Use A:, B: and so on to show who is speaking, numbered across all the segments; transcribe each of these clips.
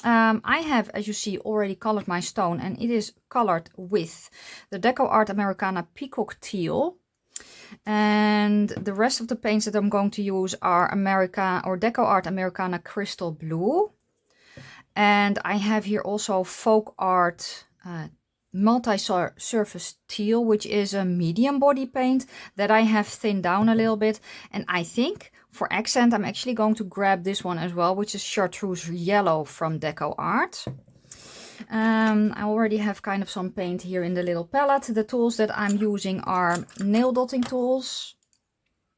A: I have, as you see, already colored my stone, and it is colored with the Decoart Americana Peacock Teal. And the rest of the paints that I'm going to use are Decoart Americana Crystal Blue. And I have here also Folkart multi-surface teal, which is a medium body paint that I have thinned down a little bit. And I think for accent I'm actually going to grab this one as well, which is Chartreuse Yellow from Decoart. I already have kind of some paint here in the little palette. The tools that I'm using are nail dotting tools.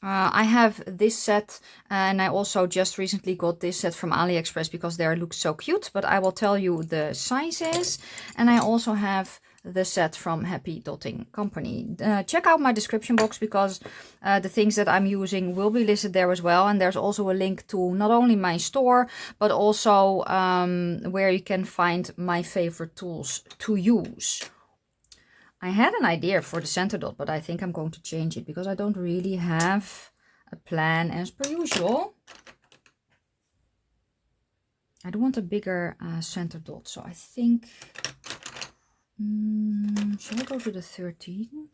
A: I have this set, and I also just recently got this set from AliExpress because they look so cute, but I will tell you the sizes. And I also have the set from Happy Dotting Company. Check out my description box because the things that I'm using will be listed there as well. And there's also a link to not only my store, but also where you can find my favorite tools to use. I had an idea for the center dot, but I think I'm going to change it because I don't really have a plan as per usual. I do want a bigger center dot, so I think, shall I go to the 13?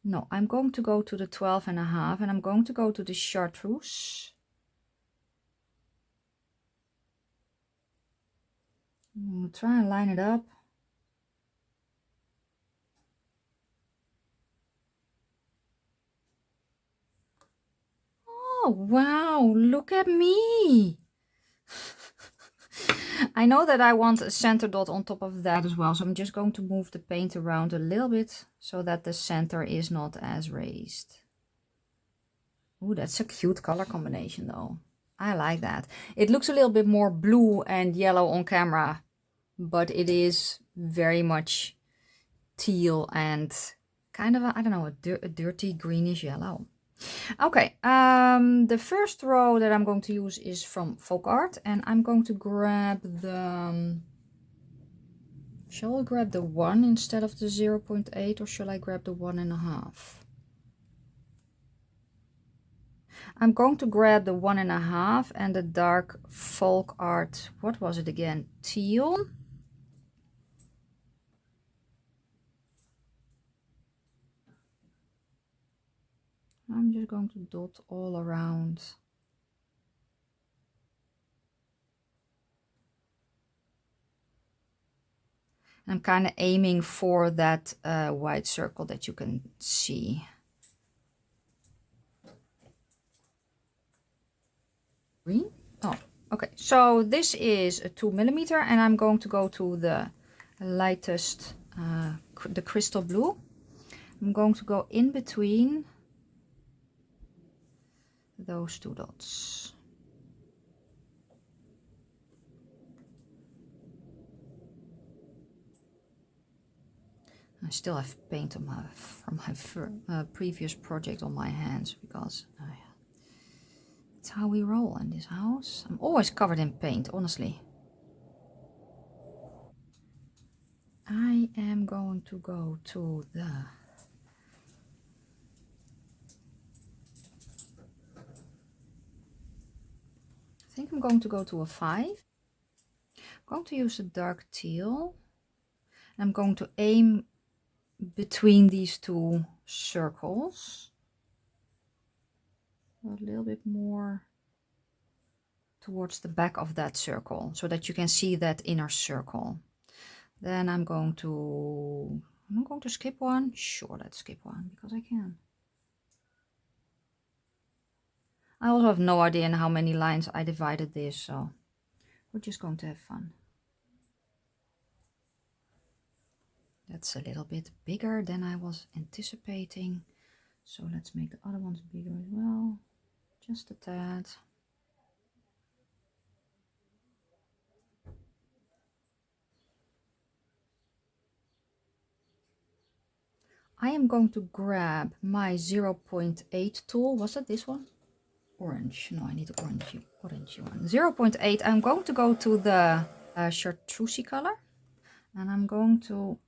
A: No, I'm going to go to the 12.5, and I'm going to go to the chartreuse. I'm going to try and line it up. Oh, wow, look at me. I know that I want a center dot on top of that as well, so I'm just going to move the paint around a little bit so that the center is not as raised. Ooh, that's a cute color combination though. I like that. It looks a little bit more blue and yellow on camera, but it is very much teal and kind of, I don't know, a dirty greenish yellow. Okay, the first row that I'm going to use is from Folkart, and I'm going to grab the, shall I grab the 1 instead of the 0.8, or shall I grab the 1.5? I'm going to grab the 1.5 and the dark Folkart, what was it again, teal. I'm just going to dot all around. I'm kind of aiming for that white circle that you can see. Green? Oh, okay. So this is a 2mm, and I'm going to go to the lightest, the crystal blue. I'm going to go in between those two dots. I still have paint on from my previous project on my hands because it's how we roll in this house. I'm always covered in paint, honestly. I am going to go to the I think I'm going to go to a 5. I'm going to use a dark teal. I'm going to aim between these two circles. A little bit more towards the back of that circle so that you can see that inner circle. Then I'm going to skip one. Sure, let's skip one because I can. I also have no idea in how many lines I divided this, so we're just going to have fun. That's a little bit bigger than I was anticipating. So let's make the other ones bigger as well. Just a tad. I am going to grab my 0.8 tool. Was it this one? Orange. No, I need the orange one. 0.8. I'm going to go to the chartreuse color. And I'm going to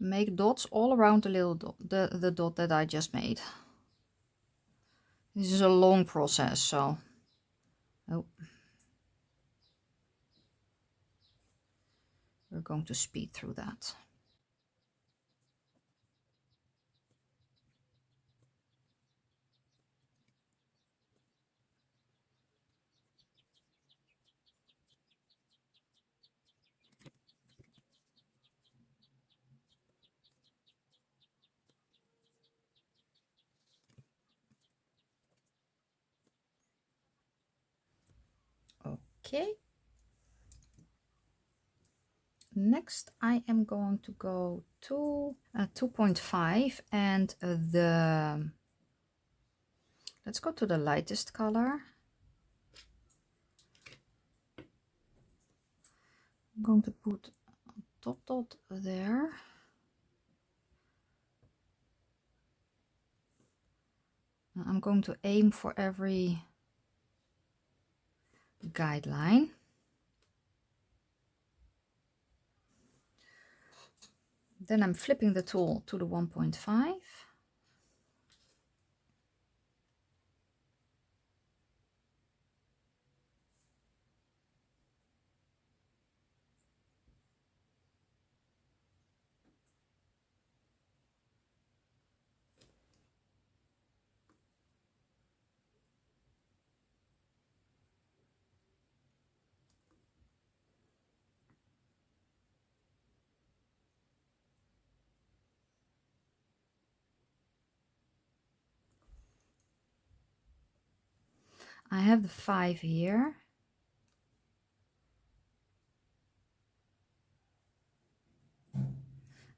A: make dots all around the little dot, the dot that I just made. This is a long process, so oh, we're going to speed through that. Okay. Next, I am going to go to 2.5 and let's go to the lightest color. I'm going to put a top dot there. I'm going to aim for every guideline. Then I'm flipping the tool to the 1.5. I have the 5 here.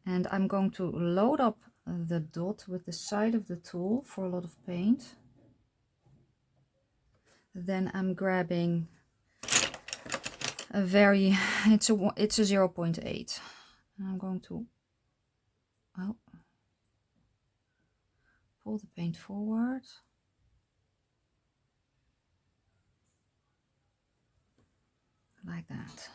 A: And I'm going to load up the dot with the side of the tool for a lot of paint. Then I'm grabbing a very, it's a 0.8. I'm going to pull the paint forward. Like that.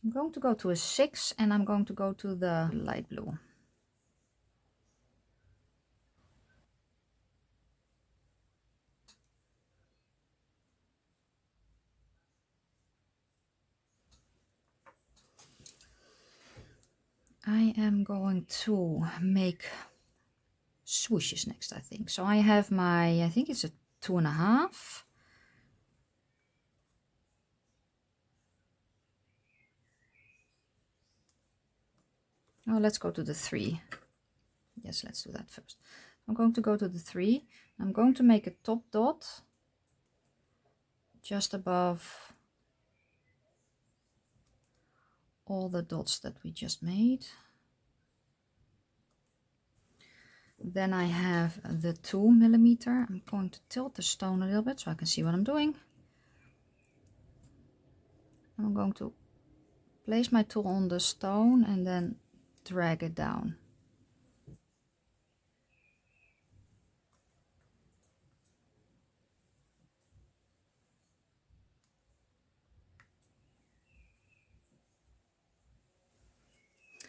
A: I'm going to go to a 6 and I'm going to go to the light blue. I am going to make swooshes next, I think. So I have my, I think it's a 2.5. Oh, let's go to the 3. Yes, let's do that first. I'm going to go to the 3. I'm going to make a top dot just above all the dots that we just made. Then I have the 2mm. I'm going to tilt the stone a little bit so I can see what I'm doing. I'm going to place my tool on the stone and then drag it down.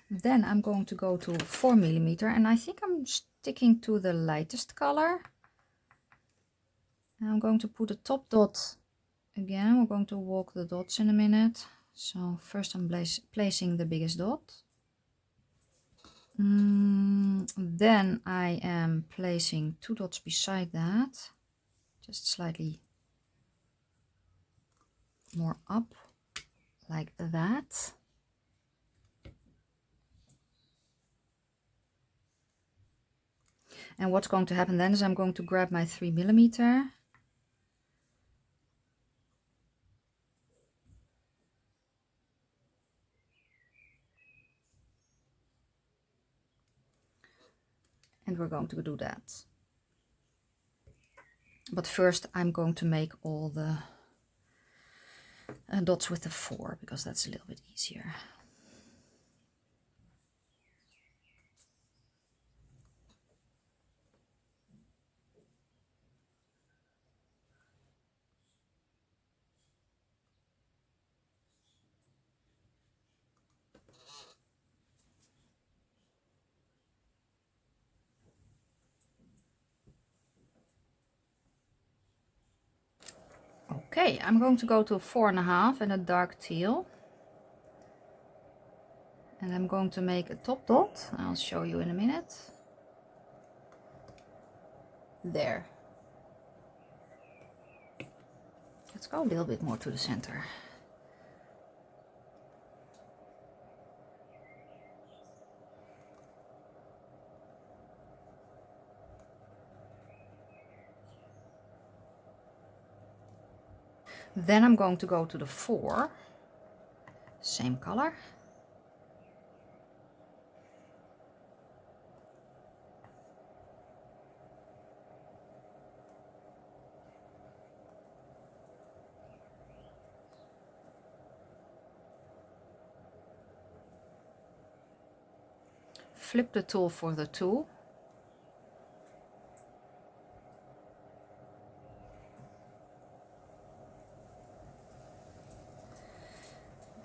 A: Then I'm going to go to 4mm and I think I'm sticking to the lightest color. And I'm going to put a top dot again. We're going to walk the dots in a minute. So first I'm placing the biggest dot. Then I am placing 2 dots beside that, just slightly more up, like that. And what's going to happen then is I'm going to grab my 3mm. and we're going to do that. But first I'm going to make all the dots with the 4 because that's a little bit easier. Okay, I'm going to go to 4.5 and a dark teal. And I'm going to make a top dot. I'll show you in a minute. There. Let's go a little bit more to the center. Then I'm going to go to the 4, same color. Flip the tool for the 2.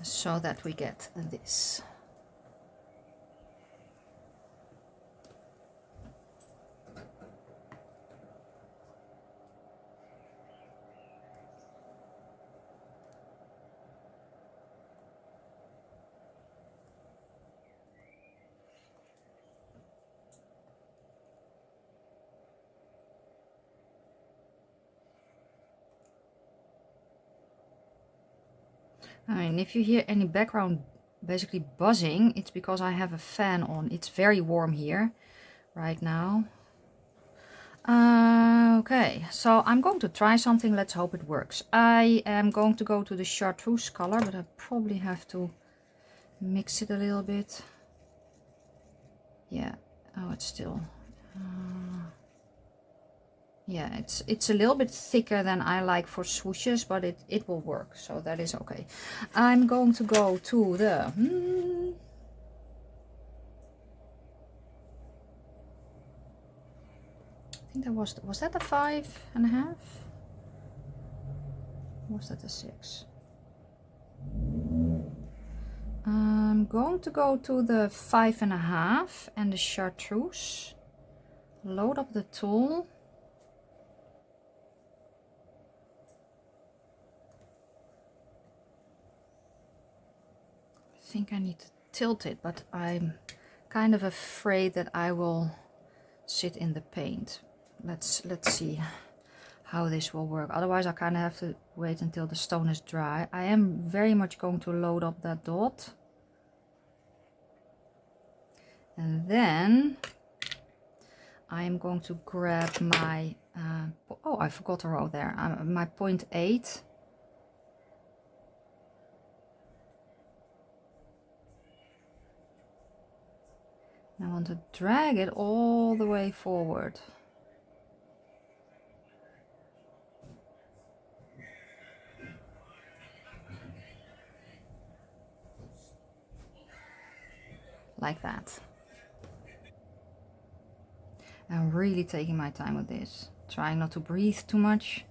A: So that we get this. I mean, if you hear any background basically buzzing, it's because I have a fan on. It's very warm here right now. Okay, so I'm going to try something. Let's hope it works. I am going to go to the Chartreuse color, but I probably have to mix it a little bit. Yeah, oh, it's still... yeah, it's a little bit thicker than I like for swooshes, but it will work, so that is okay. I'm going to go to the... I think that was that a 5.5? Or was that a 6? I'm going to go to the 5.5 and the Chartreuse. Load up the tool. I think I need to tilt it, but I'm kind of afraid that I will sit in the paint. Let's see how this will work. Otherwise I kind of have to wait until the stone is dry. I am very much going to load up that dot. And then I am going to grab my, oh, I forgot a row there, my 0.8. I want to drag it all the way forward. Like that. I'm really taking my time with this. Trying not to breathe too much.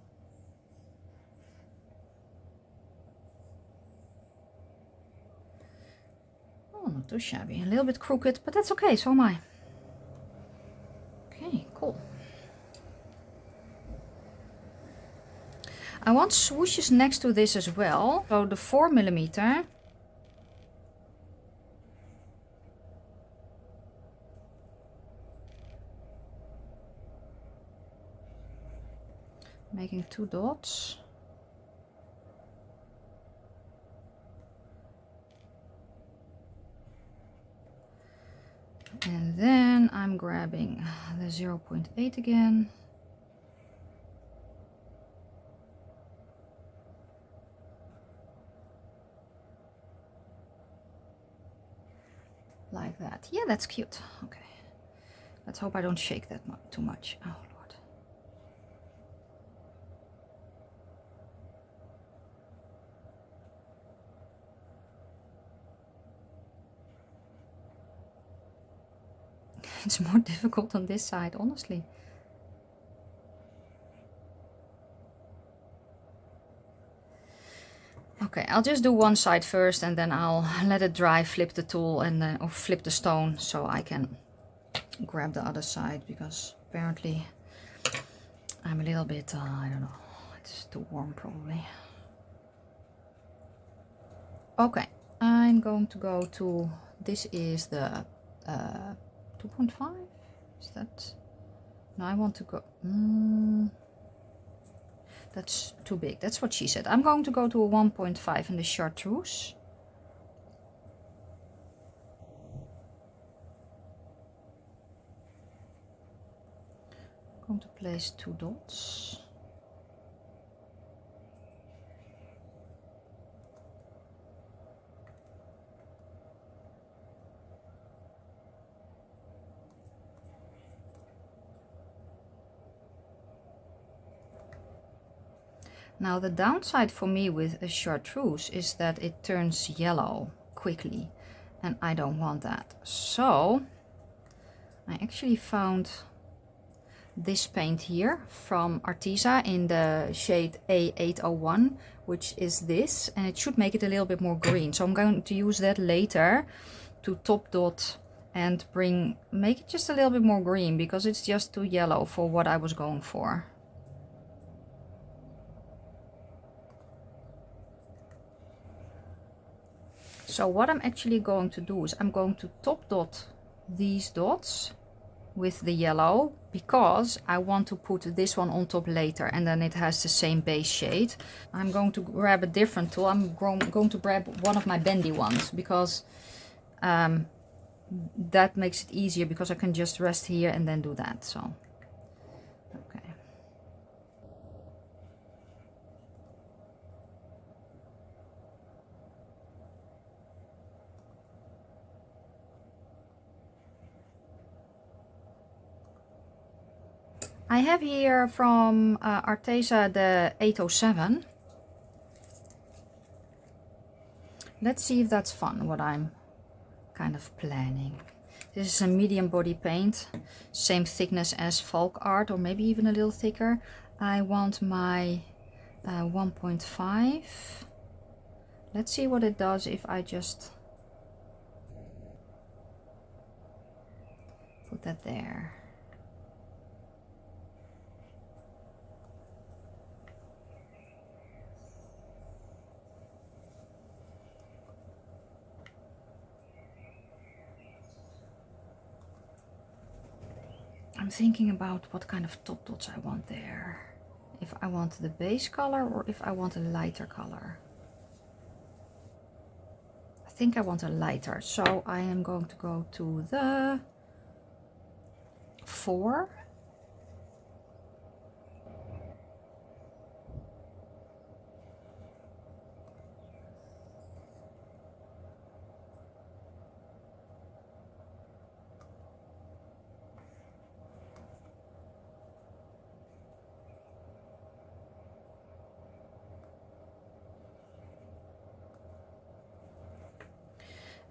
A: Oh, not too shabby. A little bit crooked, but that's okay, so am I. Okay, cool. I want swooshes next to this as well. So the 4mm. Making 2 dots. And then I'm grabbing the 0.8 again. Like that. Yeah, that's cute. Okay. Let's hope I don't shake that too much. Oh Lord. It's more difficult on this side, honestly. Okay, I'll just do one side first and then I'll let it dry, flip the tool and then, or flip the stone so I can grab the other side, because apparently I'm a little bit, I don't know, it's too warm probably. Okay, I'm going to go to, this is the 2.5, is that, no, I want to go, that's too big, that's what she said. I'm going to go to a 1.5 in the Chartreuse. I'm going to place 2 dots. Now the downside for me with a Chartreuse is that it turns yellow quickly and I don't want that. So I actually found this paint here from Arteza in the shade A801, which is this, and it should make it a little bit more green. So I'm going to use that later to top dot and make it just a little bit more green, because it's just too yellow for what I was going for. So what I'm actually going to do is I'm going to top dot these dots with the yellow, because I want to put this one on top later and then it has the same base shade. I'm going to grab a different tool. I'm going to grab one of my bendy ones, because that makes it easier, because I can just rest here and then do that. So okay. I have here from Arteza the 807. Let's see if that's fun, what I'm kind of planning. This is a medium body paint, same thickness as Folkart, or maybe even a little thicker. I want my 1.5. Let's see what it does if I just put that there. I'm thinking about what kind of top dots I want there. If I want the base color or if I want a lighter color. I think I want a lighter, so I am going to go to the 4.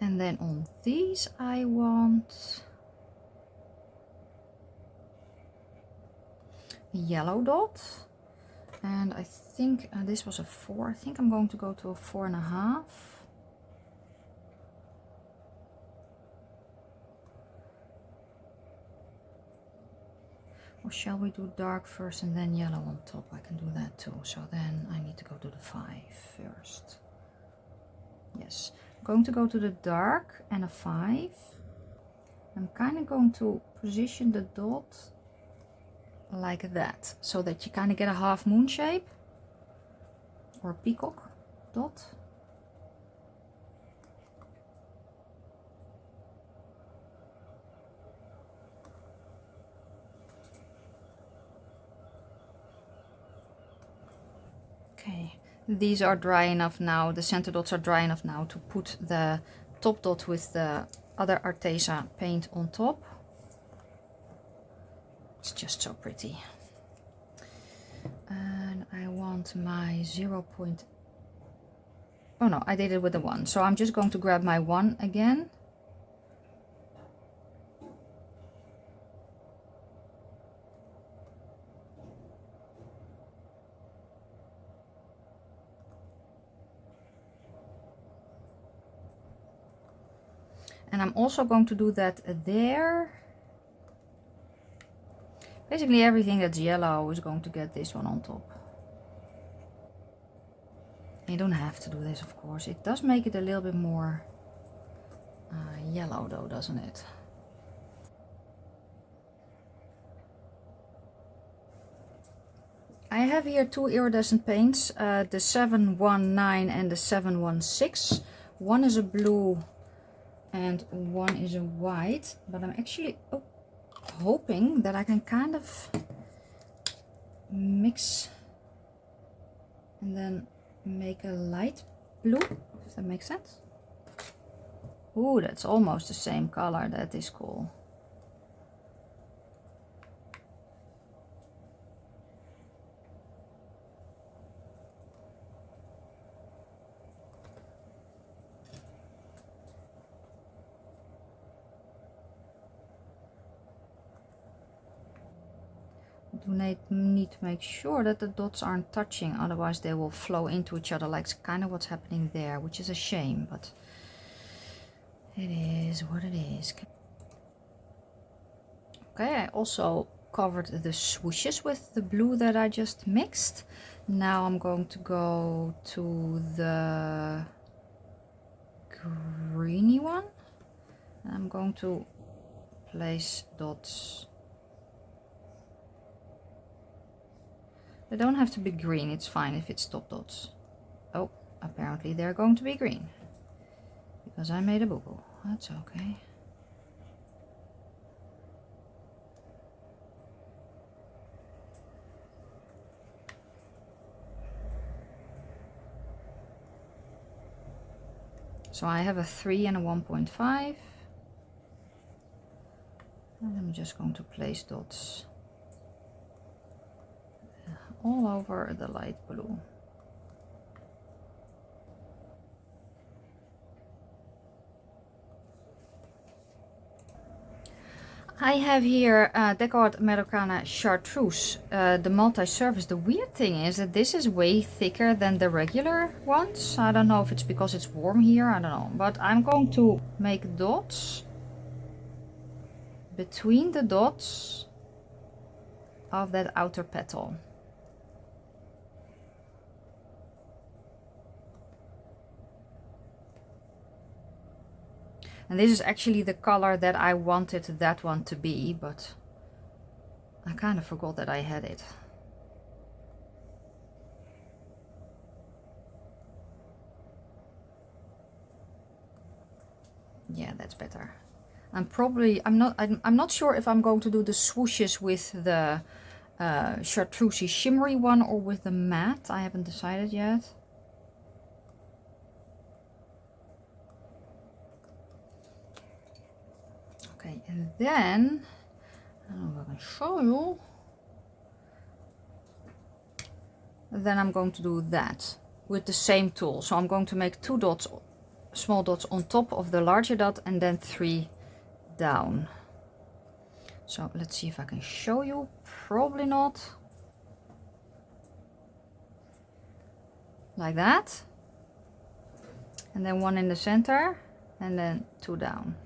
A: And then on these I want a yellow dot. And I think this was a 4. I think I'm going to go to a 4.5. Or shall we do dark first and then yellow on top? I can do that too. So then I need to go to the 5 first. Yes. Going to go to the dark and a 5. I'm kind of going to position the dot like that, so that you kind of get a half moon shape or a peacock dot. Okay, these are dry enough now, the center dots are dry enough now to put the top dot with the other Arteza paint on top. It's just so pretty. And I want my 0. Oh no, I did it with the 1. So I'm just going to grab my 1 again. And I'm also going to do that there. Basically everything that's yellow is going to get this one on top. You don't have to do this, of course. It does make it a little bit more yellow though, doesn't it? I have here 2 iridescent paints, the 719 and the 716. One is a blue and one is a white, but I'm actually hoping that I can kind of mix and then make a light blue, if that makes sense. Ooh, that's almost the same color. That is cool. Do need to make sure that the dots aren't touching, otherwise they will flow into each other, like kind of what's happening there, which is a shame, but it is what it is. Okay, I also covered the swooshes with the blue that I just mixed. Now I'm going to go to the greeny one. I'm going to place dots. They don't have to be green, it's fine if it's top dots. Oh, apparently they're going to be green. Because I made a boo-boo. That's okay. So I have a 3 and a 1.5. And I'm just going to place dots all over the light blue. I have here Decoart Americana Chartreuse, the multi-surface. The weird thing is that this is way thicker than the regular ones. I don't know if it's because it's warm here, I don't know. But I'm going to make dots between the dots of that outer petal. And this is actually the color that I wanted that one to be, but I kind of forgot that I had it. Yeah, that's better. I'm not sure if I'm going to do the swooshes with the Chartreuse shimmery one or with the matte. I haven't decided yet. Okay, and then I don't know if I can show you. Then I'm going to do that with the same tool. So I'm going to make 2 dots, small dots on top of the larger dot, and then 3 down. So let's see if I can show you. Probably not. Like that. And then 1 in the center, and then 2 down.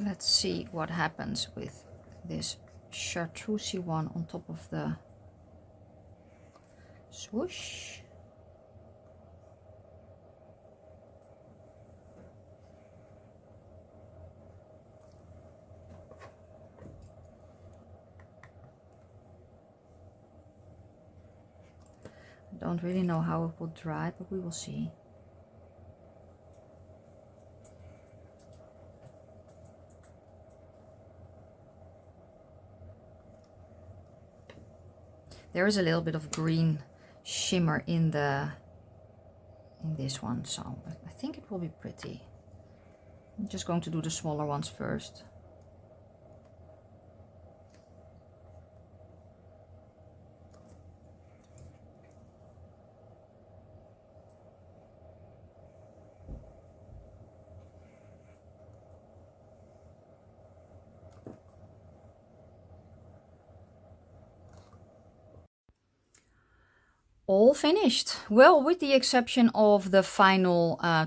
A: Let's see what happens with this chartreuse one on top of the swoosh. I don't really know how it will dry, but we will see. There is a little bit of green shimmer in this one, so I think it will be pretty. I'm just going to do the smaller ones first. all finished. Well, with the exception of the final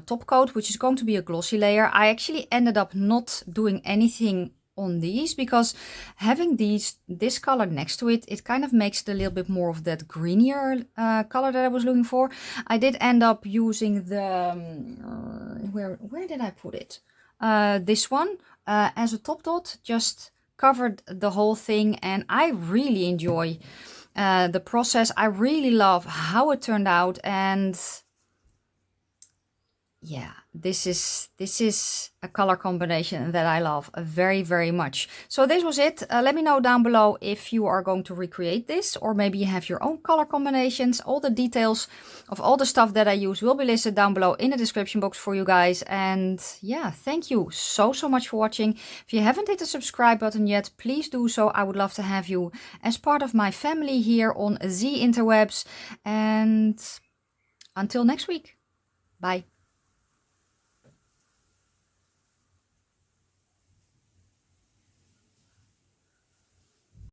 A: top coat, which is going to be a glossy layer, I actually ended up not doing anything on these because having this color next to it, it kind of makes it a little bit more of that greenier color that I was looking for. I did end up using the where did I put it? This one as a top dot, just covered the whole thing, and I really enjoy the process. I really love how it turned out, and yeah, this is a color combination that I love very, very much. So this was it. Let me know down below if you are going to recreate this, or maybe you have your own color combinations. All the details of all the stuff that I use will be listed down below in the description box for you guys. And yeah, thank you so much for watching. If you haven't hit the subscribe button yet, please do so. I would love to have you as part of my family here on the interwebs. And until next week, bye.